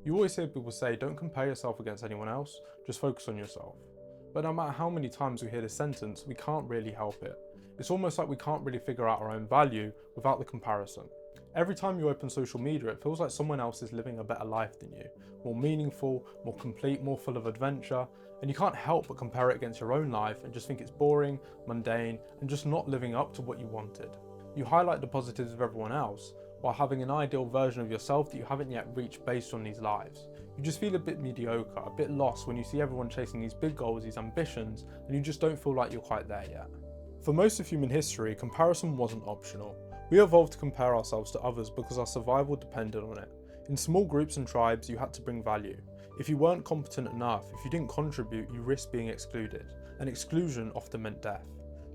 You always hear people say, don't compare yourself against anyone else, just focus on yourself. But no matter how many times we hear this sentence, we can't really help it. It's almost like we can't really figure out our own value without the comparison. Every time you open social media, it feels like someone else is living a better life than you, more meaningful, more complete, more full of adventure, and you can't help but compare it against your own life and just think it's boring, mundane, and just not living up to what you wanted. You highlight the positives of everyone else, while having an ideal version of yourself that you haven't yet reached based on these lives. You just feel a bit mediocre, a bit lost when you see everyone chasing these big goals, these ambitions, and you just don't feel like you're quite there yet. For most of human history, comparison wasn't optional. We evolved to compare ourselves to others because our survival depended on it. In small groups and tribes, you had to bring value. If you weren't competent enough, if you didn't contribute, you risked being excluded, and exclusion often meant death.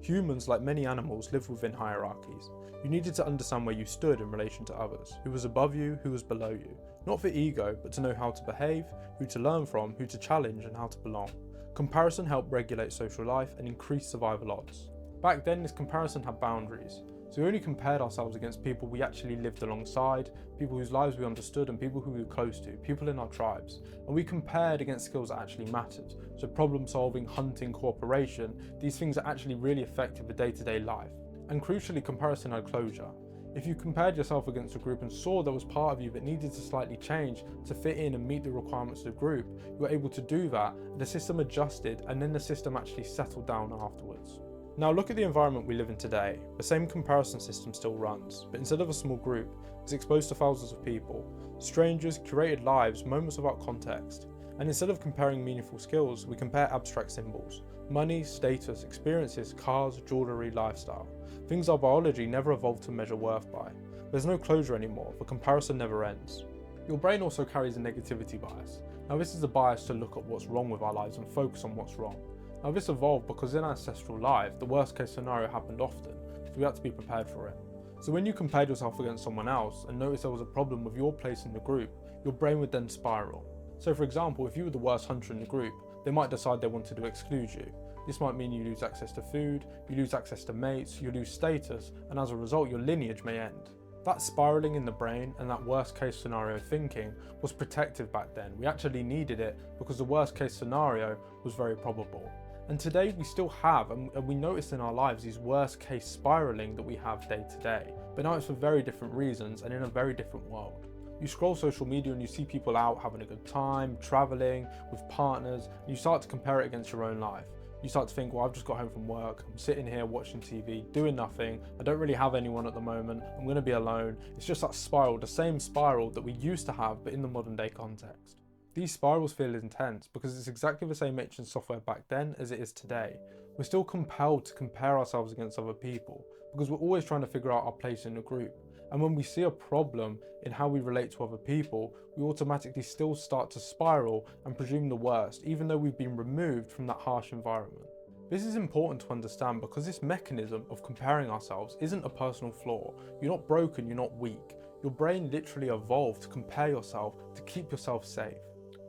Humans, like many animals, live within hierarchies. You needed to understand where you stood in relation to others, who was above you, who was below you. Not for ego, but to know how to behave, who to learn from, who to challenge, and how to belong. Comparison helped regulate social life and increase survival odds. Back then, this comparison had boundaries. So we only compared ourselves against people we actually lived alongside, people whose lives we understood, and people who we were close to, people in our tribes. And we compared against skills that actually mattered. So problem solving, hunting, cooperation, these things that actually really affected the day-to-day life. And crucially, comparison had closure. If you compared yourself against a group and saw there was part of you that needed to slightly change to fit in and meet the requirements of the group, you were able to do that, and the system adjusted, and then the system actually settled down afterwards. Now look at the environment we live in today. The same comparison system still runs, but instead of a small group, it's exposed to thousands of people. Strangers, curated lives, moments without context. And instead of comparing meaningful skills, we compare abstract symbols. Money, status, experiences, cars, jewellery, lifestyle. Things our biology never evolved to measure worth by. There's no closure anymore, the comparison never ends. Your brain also carries a negativity bias. Now this is a bias to look at what's wrong with our lives and focus on what's wrong. Now this evolved because in ancestral life, the worst case scenario happened often, so we had to be prepared for it. So when you compared yourself against someone else and noticed there was a problem with your place in the group, your brain would then spiral. So for example, if you were the worst hunter in the group, they might decide they wanted to exclude you. This might mean you lose access to food, you lose access to mates, you lose status, and as a result your lineage may end. That spiralling in the brain and that worst case scenario thinking was protective back then. We actually needed it because the worst case scenario was very probable. And today we still have, and we notice in our lives, these worst case spiraling that we have day to day. But now it's for very different reasons and in a very different world. You scroll social media and you see people out having a good time, traveling, with partners, and you start to compare it against your own life. You start to think, well, I've just got home from work, I'm sitting here watching TV, doing nothing, I don't really have anyone at the moment, I'm going to be alone. It's just that spiral, the same spiral that we used to have, but in the modern day context. These spirals feel intense because it's exactly the same ancient software back then as it is today. We're still compelled to compare ourselves against other people because we're always trying to figure out our place in a group. And when we see a problem in how we relate to other people, we automatically still start to spiral and presume the worst, even though we've been removed from that harsh environment. This is important to understand because this mechanism of comparing ourselves isn't a personal flaw. You're not broken, you're not weak. Your brain literally evolved to compare yourself to keep yourself safe.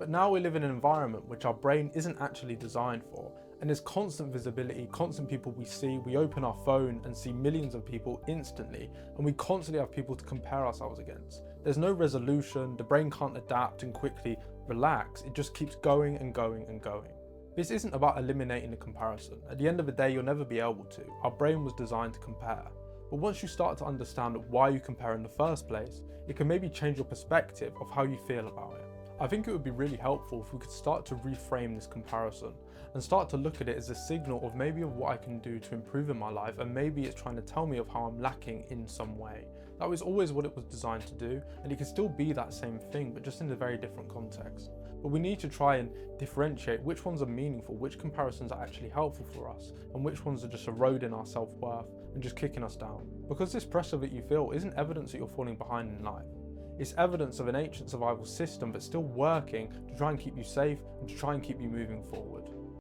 But now we live in an environment which our brain isn't actually designed for, and there's constant visibility, constant people we see. We open our phone and see millions of people instantly, and we constantly have people to compare ourselves against. There's no resolution, the brain can't adapt and quickly relax, it just keeps going and going and going. This isn't about eliminating the comparison. At the end of the day, you'll never be able to. Our brain was designed to compare. But once you start to understand why you compare in the first place, it can maybe change your perspective of how you feel about it. I think it would be really helpful if we could start to reframe this comparison and start to look at it as a signal of maybe of what I can do to improve in my life, and maybe it's trying to tell me of how I'm lacking in some way. That was always what it was designed to do, and it can still be that same thing but just in a very different context. But we need to try and differentiate which ones are meaningful, which comparisons are actually helpful for us, and which ones are just eroding our self-worth and just kicking us down. Because this pressure that you feel isn't evidence that you're falling behind in life. It's evidence of an ancient survival system that's still working to try and keep you safe and to try and keep you moving forward.